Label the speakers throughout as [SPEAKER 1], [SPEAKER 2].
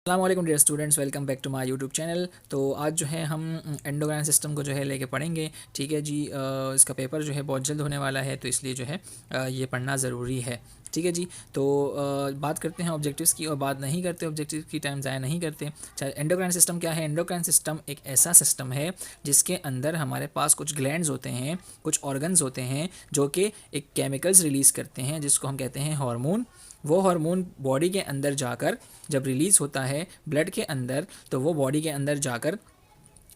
[SPEAKER 1] अस्सलामुअलैकुम dear students, welcome back to my YouTube channel. तो आज जो है हम एंडोक्राइन सिस्टम को जो है लेके पढ़ेंगे। ठीक है जी। इसका पेपर जो है बहुत जल्द होने वाला है, तो इसलिए जो है ये पढ़ना ज़रूरी है। ठीक है जी। तो बात करते हैं ऑब्जेक्टिव्स की, और बात नहीं करते ऑब्जेक्टिव की, टाइम ज़ाया नहीं करते। अच्छा, एंडोक्राइन सिस्टम क्या है? एंडोक्राइन सिस्टम एक ऐसा सिस्टम है जिसके अंदर हमारे पास कुछ ग्लैंड्स होते हैं, कुछ ऑर्गन्स होते हैं जो कि एक केमिकल्स रिलीज़ करते हैं जिसको हम कहते हैं हार्मोन। वो हार्मोन बॉडी के अंदर जाकर जब रिलीज़ होता है ब्लड के अंदर, तो वो बॉडी के अंदर जाकर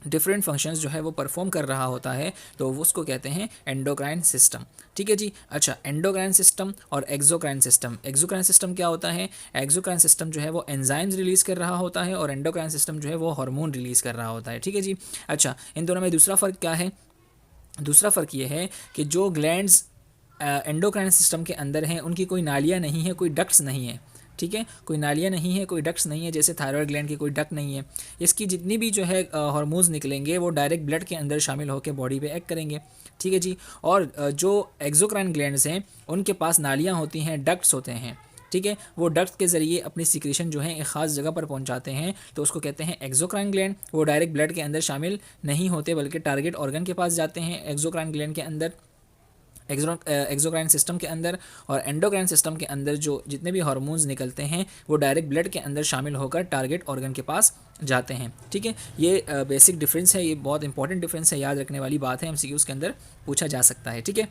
[SPEAKER 1] डिफरेंट फंक्शंस जो है वो परफॉर्म कर रहा होता है, तो वो उसको कहते हैं एंडोक्राइन सिस्टम। ठीक है जी। अच्छा, एंडोक्राइन सिस्टम और एक्सोक्राइन सिस्टम। एक्सोक्राइन सिस्टम क्या होता है? एक्सोक्राइन सिस्टम जो है वो एंजाइम्स रिलीज़ कर रहा होता है, और एंडोक्राइन सिस्टम जो है वो हार्मोन रिलीज़ कर रहा होता है। ठीक है जी। अच्छा, इन दोनों में दूसरा फ़र्क क्या है? दूसरा फ़र्क ये है कि जो ग्लैंड्स एंडोक्राइन सिस्टम के अंदर हैं उनकी कोई नालियाँ नहीं है, कोई डक्ट्स नहीं है। ठीक है, कोई नालियाँ नहीं है, कोई डक्ट्स नहीं है, जैसे थायराइड ग्लैंड की कोई डक्ट नहीं है। इसकी जितनी भी जो है हार्मोन्स निकलेंगे वो डायरेक्ट ब्लड के अंदर शामिल होकर बॉडी पे एक्ट करेंगे। ठीक है जी। और जो एक्सोक्राइन ग्लैंड्स हैं उनके पास नालियाँ होती हैं, डक्ट्स होते हैं। ठीक है, वो डक्ट के ज़रिए अपनी सिक्रेशन जो है एक ख़ास जगह पर पहुंचाते हैं, तो उसको कहते हैं एक्सोक्राइन ग्लैंड। वो डायरेक्ट ब्लड के अंदर शामिल नहीं होते बल्कि टारगेट ऑर्गन के पास जाते हैं एक्सोक्राइन ग्लैंड के अंदर, एक्सोक्राइन सिस्टम के अंदर। और एंडोक्राइन सिस्टम के अंदर जो जितने भी हार्मोन्स निकलते हैं वो डायरेक्ट ब्लड के अंदर शामिल होकर टारगेट ऑर्गन के पास जाते हैं। ठीक है, ये बेसिक डिफरेंस है, ये बहुत इंपॉर्टेंट डिफरेंस है, याद रखने वाली बात है, एमसीक्यूज़ के अंदर पूछा जा सकता है। ठीक है।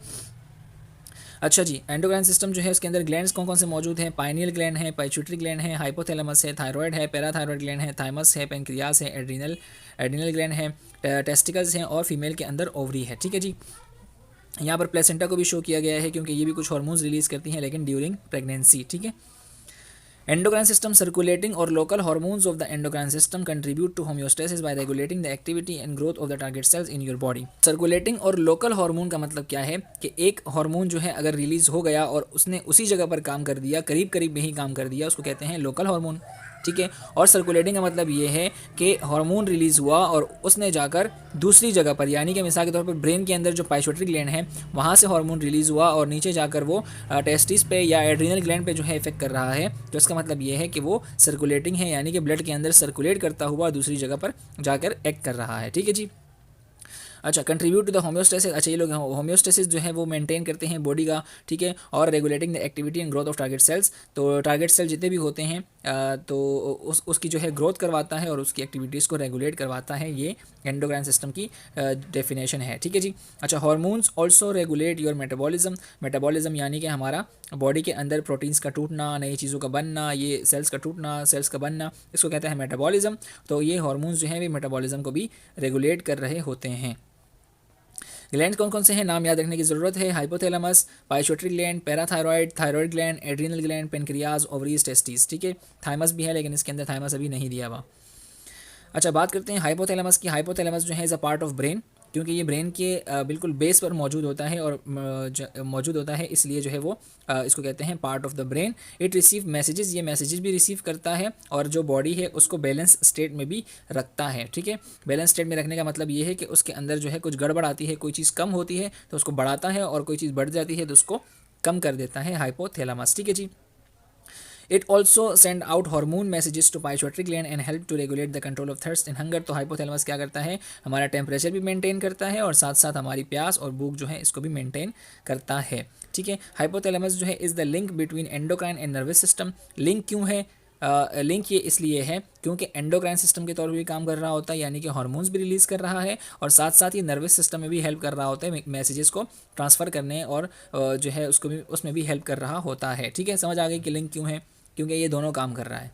[SPEAKER 1] अच्छा जी, एंडोक्राइन सिस्टम जो है उसके अंदर ग्लैंड्स कौन कौन से मौजूद हैं? पाइनियल ग्लैंड है, पाइट्यूटरी ग्लैंड है, हाइपोथैलेमस है, थायराइड है, पैराथायराइड ग्लैंड है, थाइमस है, पेनक्रियास है, एड्रिनल ग्लैंड है, टेस्टिकल्स हैं, और फीमेल के अंदर ओवरी है। ठीक है जी। यहाँ पर प्लेसेंटा को भी शो किया गया है क्योंकि ये भी कुछ हार्मोन्स रिलीज़ करती हैं, लेकिन ड्यूरिंग प्रेगनेंसी। ठीक है। एंडोक्राइन सिस्टम सर्कुलेटिंग और local hormones of the endocrine system contribute to homeostasis by regulating the activity and growth of the target cells in your body. Circulating और लोकल हार्मोन का मतलब क्या है कि एक हार्मोन जो है अगर रिलीज़ हो गया और उसने उसी जगह पर काम कर दिया, करीब करीब में ही काम कर दिया, उसको कहते हैं लोकल हार्मोन। ठीक है। और सर्कुलेटिंग का मतलब ये है कि हार्मोन रिलीज़ हुआ और उसने जाकर दूसरी जगह पर, यानी कि मिसाल के तौर पर ब्रेन के अंदर जो पाइट्यूटरी ग्लैंड है वहाँ से हार्मोन रिलीज़ हुआ और नीचे जाकर वो टेस्टिस पे या एड्रिनल ग्लैंड पे जो है इफेक्ट कर रहा है, तो इसका मतलब ये है कि वो सर्कुलेटिंग है, यानी कि ब्लड के अंदर सर्कुलेट करता हुआ दूसरी जगह पर जाकर एक्ट कर रहा है। ठीक है जी। अच्छा, कंट्रीब्यूट टू द होम्योस्टेसिस। अच्छा, ये लोग होम्योस्टेसिस जो है वो मेंटेन करते हैं बॉडी का। ठीक है। और regulating the activity and growth of target cells. तो टारगेट सेल जितने भी होते हैं तो उसकी जो है ग्रोथ करवाता है और उसकी एक्टिविटीज़ को रेगुलेट करवाता है। ये एंडोक्राइन सिस्टम की डेफिनेशन है। ठीक है जी। अच्छा, hormones also regulate your metabolism. Metabolism यानी कि हमारा बॉडी के अंदर प्रोटीन्स का टूटना, नई चीज़ों का बनना, ये सेल्स का टूटना, सेल्स का बनना, इसको कहते हैं मेटाबॉलिज्म। तो ये हार्मोन्स जो हैं वे मेटाबॉलिज्म को भी रेगुलेट कर रहे होते हैं। ग्लैंड कौन कौन से हैं, नाम याद रखने की ज़रूरत है। Hypothalamus, pituitary gland, parathyroid, thyroid gland, adrenal gland, pancreas, ovaries, testis. ठीक है। थाइमस भी है लेकिन इसके अंदर थाइमस अभी नहीं दिया हुआ। अच्छा, बात करते हैं हाइपोथैलेमस की। हाइपोथैलेमस जो है is a part of brain, क्योंकि ये ब्रेन के बिल्कुल बेस पर मौजूद होता है और मौजूद होता है, इसलिए जो है वो इसको कहते हैं part of the brain. It receive messages, ये मैसेजेस भी रिसीव करता है और जो बॉडी है उसको बैलेंस स्टेट में भी रखता है। ठीक है। बैलेंस स्टेट में रखने का मतलब ये है कि उसके अंदर जो है कुछ गड़बड़ आती है, कोई चीज़ कम होती है तो उसको बढ़ाता है, और कोई चीज़ बढ़ जाती है तो उसको कम कर देता है हाइपोथैलेमस। ठीक है जी। It also send out hormone messages to pituitary gland and help to regulate the control of thirst and hunger. तो हाइपोथैलेमस क्या करता है? हमारा टेम्परेचर भी मेंटेन करता है और साथ साथ हमारी प्यास और भूख जो है इसको भी मेंटेन करता है। ठीक है। हाइपोथैलेमस जो है is the link between endocrine and nervous system. Link क्यों है? लिंक ये इसलिए है क्योंकि एंडोक्राइन सिस्टम के तौर पर भी काम कर रहा होता है, यानी कि हार्मोन्स भी रिलीज़ कर रहा है, और साथ साथ ये नर्वस सिस्टम में भी हेल्प कर रहा होता है मैसेजेस को ट्रांसफ़र करने, और जो है उसको भी उसमें भी हेल्प कर रहा होता है। ठीक है, समझ आ गई कि लिंक क्यों है? क्योंकि ये दोनों काम कर रहा है।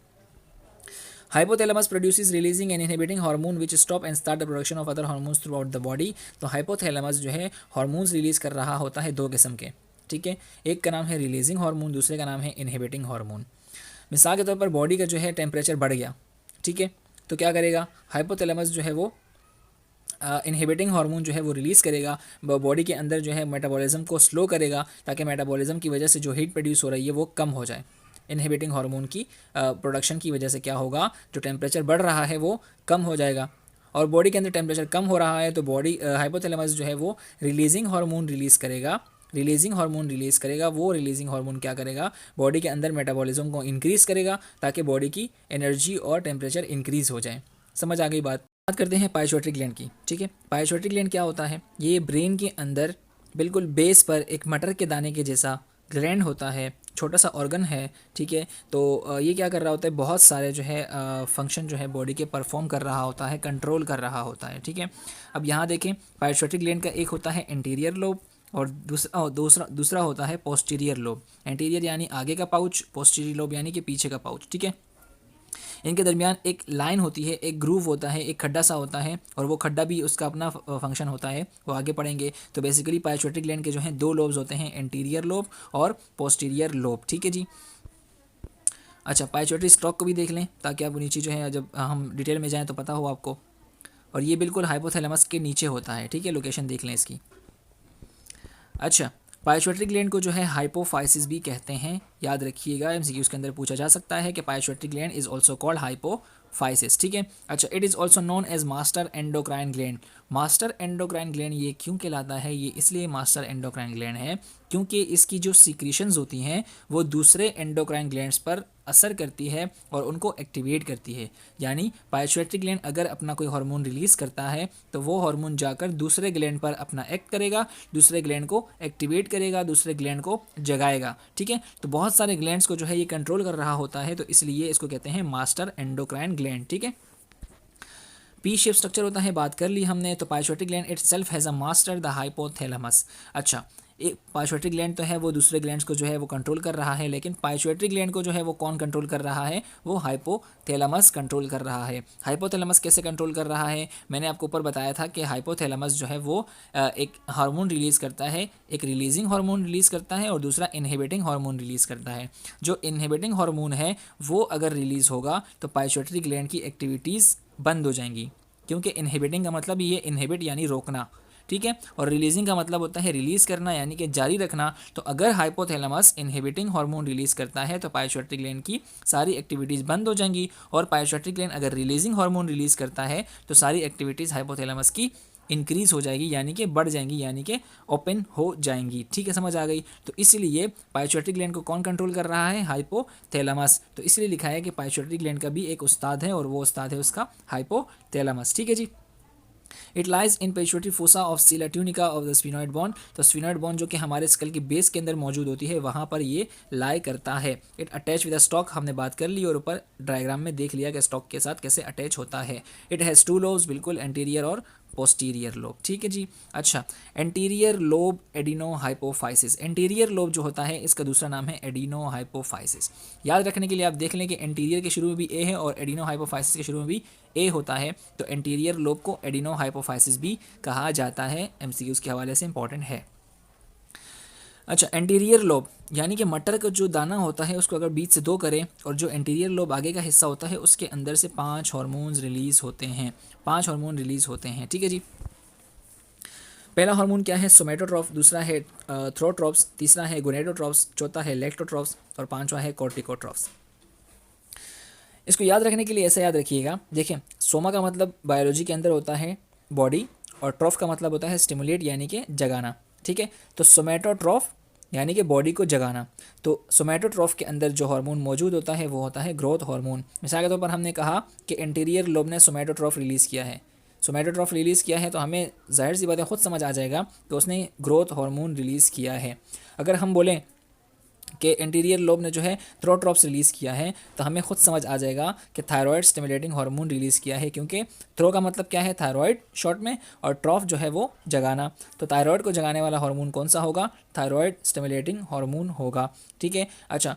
[SPEAKER 1] Hypothalamus produces releasing and inhibiting hormone which stop and start the production of other hormones through out the body. तो हाइपोथैलेमस जो है हार्मोन्स रिलीज़ कर रहा होता है दो किस्म के। ठीक है। एक का नाम है रिलीजिंग हार्मोन, दूसरे का नाम है इनहिबिटिंग हार्मोन। मिसाल के तौर पर बॉडी का जो है टेम्परेचर बढ़ गया, ठीक है, तो क्या करेगा? हाइपोथैलेमस जो है वो इनहिबिटिंग हार्मोन जो है वो रिलीज़ करेगा, बॉडी के अंदर जो है मेटाबॉलिज्म को स्लो करेगा, ताकि मेटाबॉलिज्म की वजह से जो हीट प्रोड्यूस हो रही है वो कम हो जाए। इनहिबिटिंग हार्मोन की प्रोडक्शन की वजह से क्या होगा? जो टेम्परेचर बढ़ रहा है वो कम हो जाएगा, और बॉडी के अंदर टेम्परेचर कम हो रहा है तो बॉडी हाइपोथैलेमस जो है वो रिलीजिंग हार्मोन रिलीज़ करेगा, रिलीजिंग हार्मोन रिलीज़ करेगा। वो रिलीजिंग हार्मोन क्या करेगा, बॉडी के अंदर मेटाबॉलिज्म को इंक्रीज़ करेगा ताकि बॉडी की एनर्जी और टेम्परेचर इंक्रीज़ हो जाए। समझ आ गई बात करते हैं पाइट्यूटरी ग्लैंड की। ठीक है, पाइट्यूटरी ग्लैंड क्या होता है, ये ब्रेन के अंदर बिल्कुल बेस पर एक मटर के दाने के जैसा ग्लैंड होता है, छोटा सा ऑर्गन है। ठीक है, तो ये क्या कर रहा होता है, बहुत सारे जो है फंक्शन जो है बॉडी के परफॉर्म कर रहा होता है, कंट्रोल कर रहा होता है। ठीक है, अब यहाँ देखें पाइट्यूटरी ग्लैंड का एक होता है एंटीरियर लोब और दूसरा होता है पोस्टीरियर लोब। एंटीरियर यानी आगे का पाउच, पोस्टीरियर लोब यानी कि पीछे का पाउच। ठीक है, इनके दरमियान एक लाइन होती है, एक ग्रूव होता है, एक खड्डा सा होता है, और वो खड्डा भी उसका अपना फंक्शन होता है, वो आगे पढ़ेंगे। तो बेसिकली पाइट्यूटरी ग्लैंड के जो हैं 2 लोब्स होते हैं, एंटीरियर लोब और पोस्टीरियर लोब। ठीक है जी। अच्छा, पाइट्यूटरी स्टॉक को भी देख लें ताकि आप नीचे जो है जब हम डिटेल में जाएँ तो पता हो आपको। और ये बिल्कुल हाइपोथैलेमस के नीचे होता है। ठीक है, लोकेशन देख लें इसकी। अच्छा, पाइट्यूटरी ग्लैंड को जो है हाइपोफाइसिस भी कहते हैं, याद रखिएगा, एमसीक्यूज के अंदर पूछा जा सकता है कि pituitary gland is also called hypophysis. ठीक है, अच्छा, it is also known as master endocrine gland. Master endocrine gland ये क्यों कहलाता है, ये इसलिए मास्टर एंडोक्राइन ग्लैंड है क्योंकि इसकी जो सीक्रेशंस होती हैं वो दूसरे एंडोक्राइन ग्लैंड्स पर असर करती है और उनको एक्टिवेट करती है। यानी पाइट्यूटरी ग्लैंड अगर अपना कोई हार्मोन रिलीज़ करता है तो वो हार्मोन जाकर दूसरे ग्लैंड पर अपना एक्ट करेगा, दूसरे ग्लैंड को एक्टिवेट करेगा, दूसरे ग्लैंड को जगाएगा। ठीक है, तो बहुत सारे ग्लैंड्स को जो है ये कंट्रोल कर रहा होता है, तो इसलिए इसको कहते हैं मास्टर एंडोक्राइन ग्लैंड। ठीक है, पी शेप स्ट्रक्चर होता है, बात कर ली हमने। तो pituitary gland itself has a master the hypothalamus. अच्छा, एक पाइट्यूटरी ग्लैंड तो है वो दूसरे ग्लैंड्स को जो है वो कंट्रोल कर रहा है, लेकिन पाइट्यूटरी ग्लैंड को जो है वो कौन कंट्रोल कर रहा है, वो हाइपोथैलेमस कंट्रोल कर रहा है। हाइपोथैलेमस कैसे कंट्रोल कर रहा है, मैंने आपको ऊपर बताया था कि हाइपोथैलेमस जो है वो एक हार्मोन रिलीज़ करता है, एक रिलीजिंग हार्मोन रिलीज़ करता है और दूसरा इनहिबिटिंग हार्मोन रिलीज़ करता है। जो इनहिबिटिंग हार्मोन है वो अगर रिलीज़ होगा तो पाइट्यूटरी ग्लैंड की एक्टिविटीज़ बंद हो जाएंगी, क्योंकि इनहिबिटिंग का मतलब ये इनहिबिट यानी रोकना। ठीक है, और रिलीजिंग का मतलब होता है रिलीज़ करना यानी कि जारी रखना। तो अगर हाइपोथैलेमस इनहिबिटिंग हार्मोन रिलीज़ करता है तो पाइट्यूटरी ग्लैंड की सारी एक्टिविटीज़ बंद हो जाएंगी, और पाइट्यूटरी ग्लैंड अगर रिलीजिंग हार्मोन रिलीज़ करता है तो सारी एक्टिविटीज़ हाइपोथैलेमस की इंक्रीज़ हो जाएगी, यानी कि बढ़ जाएंगी, यानी कि ओपन हो जाएंगी। ठीक है, समझ आ गई। तो इसलिए पाइट्यूटरी ग्लैंड को कौन कंट्रोल कर रहा है, हाइपोथैलेमस। तो इसलिए लिखा है कि पाइट्यूटरी ग्लैंड का भी एक उस्ताद है और वो उस्ताद है उसका हाइपोथैलेमस। ठीक है जी। It lies in pituitary fossa of sella tunica of the sphenoid bone. तो स्फिनॉइड बोन जो कि हमारे स्कल की बेस के अंदर मौजूद होती है वहाँ पर ये लाई करता है। इट अटैच विद स्टॉक, हमने बात कर ली और ऊपर डायग्राम में देख लिया कि स्टॉक के साथ कैसे अटैच होता है। इट हैज़ 2 लोब्स, बिल्कुल एंटीरियर और पोस्टीरियर लोब। ठीक है जी। अच्छा, anterior lobe adeno hypophysis. Anterior lobe जो होता है इसका दूसरा नाम है एडिनो हाइपोफाइसिस। याद रखने के लिए आप देख लें कि एंटीरियर के शुरू में भी ए है और एडिनो हाइपोफाइसिस के शुरू में भी ए होता है, तो एंटीरियर लोब को एडिनो हाइपोफाइसिस भी कहा जाता है। एमसीक्यूज के हवाले से इंपॉर्टेंट है। अच्छा, एंटीरियर लोब यानी कि मटर का जो दाना होता है उसको अगर बीच से 2 करें और जो एंटीरियर लोब आगे का हिस्सा होता है उसके अंदर से 5 हार्मोन्स रिलीज़ होते हैं, 5 हार्मोन रिलीज़ होते हैं। ठीक है जी। पहला हार्मोन क्या है, सोमेटोट्रॉफ, दूसरा है थ्रोट्रॉप्स, तीसरा है गोनेडोट्रॉप्स, चौथा है लैक्टोट्रॉप्स और पांचवा है कॉर्टिकोट्रॉप्स। इसको याद रखने के लिए ऐसा याद रखिएगा, देखें, सोमा का मतलब बायोलॉजी के अंदर होता है बॉडी और ट्रॉफ का मतलब होता है स्टिमुलेट यानी कि जगाना। ठीक है, तो सोमेटोट्रॉफ यानी कि बॉडी को जगाना। तो सोमेटोट्रॉफ के अंदर जो हार्मोन मौजूद होता है वो होता है ग्रोथ हार्मोन। मिसाल के तौर पर हमने कहा कि एंटीरियर लोब ने सोमेटोट्रॉफ रिलीज़ किया है, सोमेटोट्रॉफ रिलीज़ किया है तो हमें जाहिर सी बात है खुद समझ आ जाएगा कि उसने ग्रोथ हार्मोन रिलीज़ किया है। अगर हम बोलें कि एंटीरियर लोब ने जो है थ्रोट्रॉप्स रिलीज़ किया है तो हमें खुद समझ आ जाएगा कि थायराइड स्टिमुलेटिंग हार्मोन रिलीज़ किया है, क्योंकि थ्रो का मतलब क्या है, थायराइड शॉर्ट में, और ट्रॉफ जो है वो जगाना। तो थायराइड को जगाने वाला हार्मोन कौन सा होगा, थायराइड स्टिमुलेटिंग हार्मोन होगा। ठीक है। अच्छा,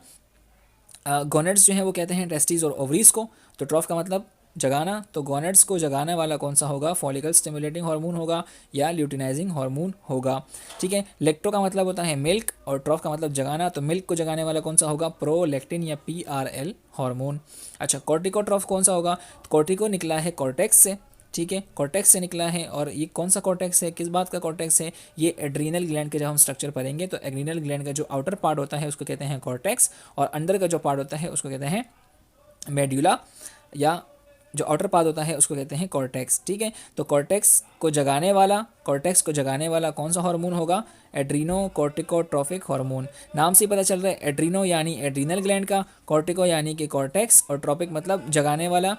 [SPEAKER 1] गोनेड्स जो है वो कहते हैं टेस्टिस और ओवरीज को। तो ट्रॉफ का मतलब जगाना, तो गोनेड्स को जगाने वाला कौन सा होगा, फॉलिकल स्टिमुलेटिंग हार्मोन होगा या ल्यूटिनाइजिंग हार्मोन होगा। ठीक है। लेक्टो का मतलब होता है मिल्क और ट्रॉफ का मतलब जगाना, तो मिल्क को जगाने वाला कौन सा होगा, प्रोलैक्टिन या PRL हार्मोन। अच्छा, कॉर्टिकोट्रॉफ कौन सा होगा, तो कॉर्टिको निकला है कॉर्टेक्स से। ठीक है, कॉर्टेक्स से निकला है, और ये कौन सा कॉर्टेक्स है, किस बात का कॉर्टेक्स है, ये एड्रीनल ग्लैंड के जब हम स्ट्रक्चर पढ़ेंगे तो एड्रीनल ग्लैंड का जो आउटर पार्ट होता है उसको कहते हैं कॉर्टेक्स, और अंदर का जो पार्ट होता है उसको कहते हैं मेड्यूला या जो आउटर पार्ट होता है उसको कहते हैं कॉर्टेक्स। ठीक है, तो कॉर्टेक्स को जगाने वाला कौन सा हार्मोन होगा? Adreno corticotrophic hormone. नाम से ही पता चल रहा है, एड्रीनो यानी एड्रीनल ग्लैंड का, कॉर्टिको यानी कि कॉर्टेक्स, और ट्रोपिक मतलब जगाने वाला।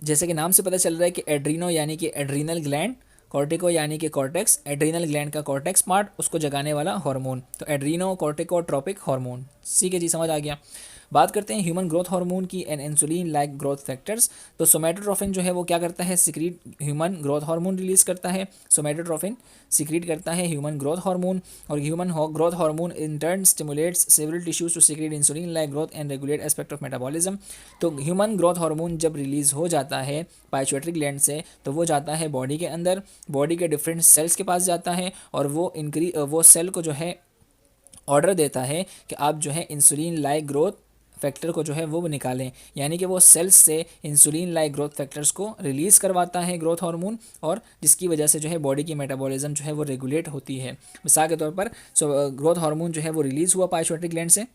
[SPEAKER 1] जैसे कि नाम से पता चल रहा है कि एड्रीनो यानी कि एड्रीनल ग्लैंड, कॉर्टिको यानी कि कॉर्टेक्स, एड्रीनल ग्लैंड का कॉर्टेक्स पार्ट, उसको जगाने वाला हार्मोन, तो एड्रीनो कॉर्टिकोट्रोपिक हार्मोन। ठीक है जी, समझ आ गया। बात करते हैं ह्यूमन ग्रोथ हार्मोन की and insulin like growth factors. तो सोमेटोट्रोफिन जो है वो क्या करता है? Secrete human growth hormone release करता है। सोमेटोट्रोफिन सिक्रीट करता है ह्यूमन ग्रोथ हार्मोन, और human growth hormone in turn stimulates several tissues to secrete insulin like growth and regulate aspect of metabolism. तो ह्यूमन ग्रोथ हार्मोन जब release हो जाता है पाइट्यूटरी ग्लैंड से, तो वो जाता है बॉडी के अंदर, बॉडी के डिफरेंट सेल्स के पास जाता है, और वो सेल को जो है ऑर्डर देता है कि आप जो है इंसुलिन लाइक ग्रोथ फैक्टर को जो है वो निकालें, यानी कि वो सेल्स से इंसुलिन लाइक ग्रोथ फैक्टर्स को रिलीज़ करवाता है ग्रोथ हार्मोन, और जिसकी वजह से जो है बॉडी की मेटाबॉलिज्म जो है वो रेगुलेट होती है। मिसाल के तौर पर ग्रोथ हार्मोन जो है वो रिलीज़ हुआ पाइट्यूटरी ग्लैंड से,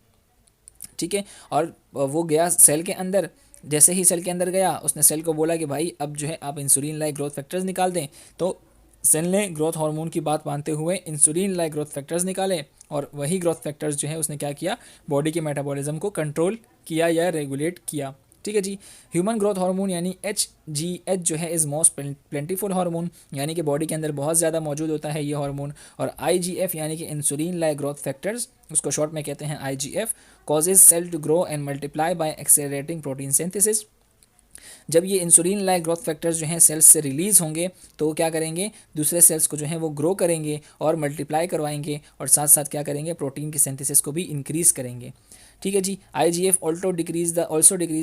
[SPEAKER 1] ठीक है, और वो गया सेल के अंदर। जैसे ही सेल के अंदर गया, उसने सेल को बोला कि भाई अब जो है आप इंसुलिन लाइक ग्रोथ फैक्टर्स निकाल दें, तो सेल ने ग्रोथ हार्मोन की बात मानते हुए इंसुलिन लाइक ग्रोथ फैक्टर्स निकाले, और वही ग्रोथ फैक्टर्स जो है उसने क्या किया? बॉडी के मेटाबॉलिज्म को कंट्रोल किया या रेगुलेट किया। ठीक है जी। ह्यूमन ग्रोथ हार्मोन यानी HGH जो है इज़ मोस्ट प्लेंटीफुल हार्मोन, यानी कि बॉडी के अंदर बहुत ज़्यादा मौजूद होता है ये हार्मोन। और IGF यानी कि इंसुलिन लाइक ग्रोथ फैक्टर्स, उसको शॉर्ट में कहते हैं IGF, causes cell to grow and multiply by accelerating protein synthesis. जब ये इंसुलिन लाइक ग्रोथ फैक्टर्स जो हैं सेल्स से रिलीज़ होंगे, तो वो क्या करेंगे? दूसरे सेल्स को जो है वो ग्रो करेंगे और मल्टीप्लाई करवाएंगे, और साथ साथ क्या करेंगे? प्रोटीन की सिंथेसिस को भी इंक्रीज़ करेंगे। ठीक है जी। IGF also decrease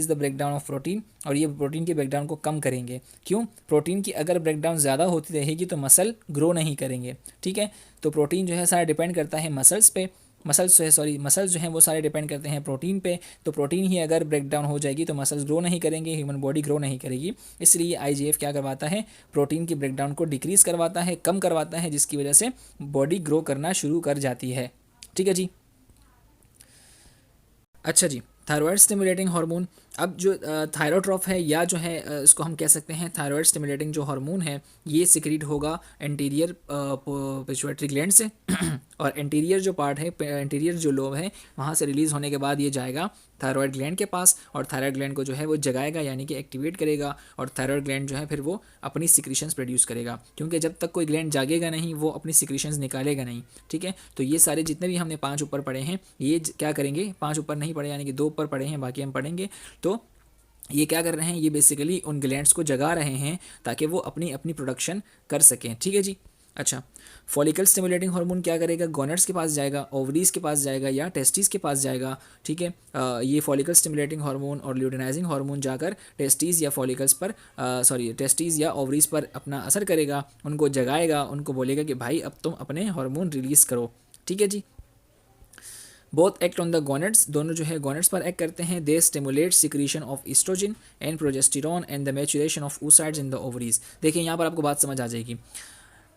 [SPEAKER 1] the breakdown of protein, और ये प्रोटीन के ब्रेकडाउन को कम करेंगे। क्यों? प्रोटीन की अगर ब्रेकडाउन ज़्यादा होती रहेगी तो मसल ग्रो नहीं करेंगे। ठीक है, तो प्रोटीन जो है सारा डिपेंड करता है मसल्स पे, मसल्स जो हैं वो सारे डिपेंड करते हैं प्रोटीन पे। तो प्रोटीन ही अगर ब्रेक डाउन हो जाएगी तो मसल्स ग्रो नहीं करेंगे, ह्यूमन बॉडी ग्रो नहीं करेगी। इसलिए IGF क्या करवाता है? प्रोटीन की ब्रेकडाउन को डिक्रीज़ करवाता है, कम करवाता है, जिसकी वजह से बॉडी ग्रो करना शुरू कर जाती है। ठीक है जी। अच्छा जी, थायराइड स्टिमुलेटिंग हार्मोन। अब जो थायरोट्रॉफ है, या जो है इसको हम कह सकते हैं थायराइड स्टिमुलेटिंग जो हार्मोन है, ये सिक्रीट होगा एंटीरियर पिट्यूटरी ग्लैंड से और एंटीरियर जो पार्ट है, एंटीरियर जो लोब है, वहाँ से रिलीज़ होने के बाद ये जाएगा थायराइड ग्लैंड के पास, और थायराइड ग्लैंड को जो है वो जगाएगा, यानी कि एक्टिवेट करेगा, और थायराइड ग्लैंड जो है फिर वो अपनी सिक्रीशंस प्रोड्यूस करेगा, क्योंकि जब तक कोई ग्लैंड जागेगा नहीं वो अपनी सिक्रीशंस निकालेगा नहीं। ठीक है, तो ये सारे जितने भी हमने 5 ऊपर पढ़े हैं, ये क्या करेंगे? 5 ऊपर नहीं पढ़े, यानी कि 2 ऊपर पढ़े हैं, बाकी हम पढ़ेंगे। तो ये क्या कर रहे हैं? ये बेसिकली उन ग्लैंड्स को जगा रहे हैं ताकि वो अपनी अपनी प्रोडक्शन कर सकें। ठीक है जी। अच्छा, फॉलिकल स्टिमुलेटिंग हार्मोन क्या करेगा? गॉनड्स के पास जाएगा, ओवरीज के पास जाएगा, या टेस्टिस के पास जाएगा। ठीक है, ये फॉलिकल स्टिमुलेटिंग हार्मोन और ल्यूटिनाइजिंग हार्मोन जाकर टेस्टिस या फॉलिकल्स पर टेस्टिस या ओवरीज पर अपना असर करेगा, उनको जगाएगा, उनको बोलेगा कि भाई अब तुम अपने हार्मोन रिलीज़ करो। ठीक है जी। Both act on the gonads, दोनों जो है गोनेड्स पर एक्ट करते हैं। They stimulate secretion of estrogen and progesterone and the maturation of oocytes in the ovaries. देखिए यहाँ पर आपको बात समझ आ जाएगी।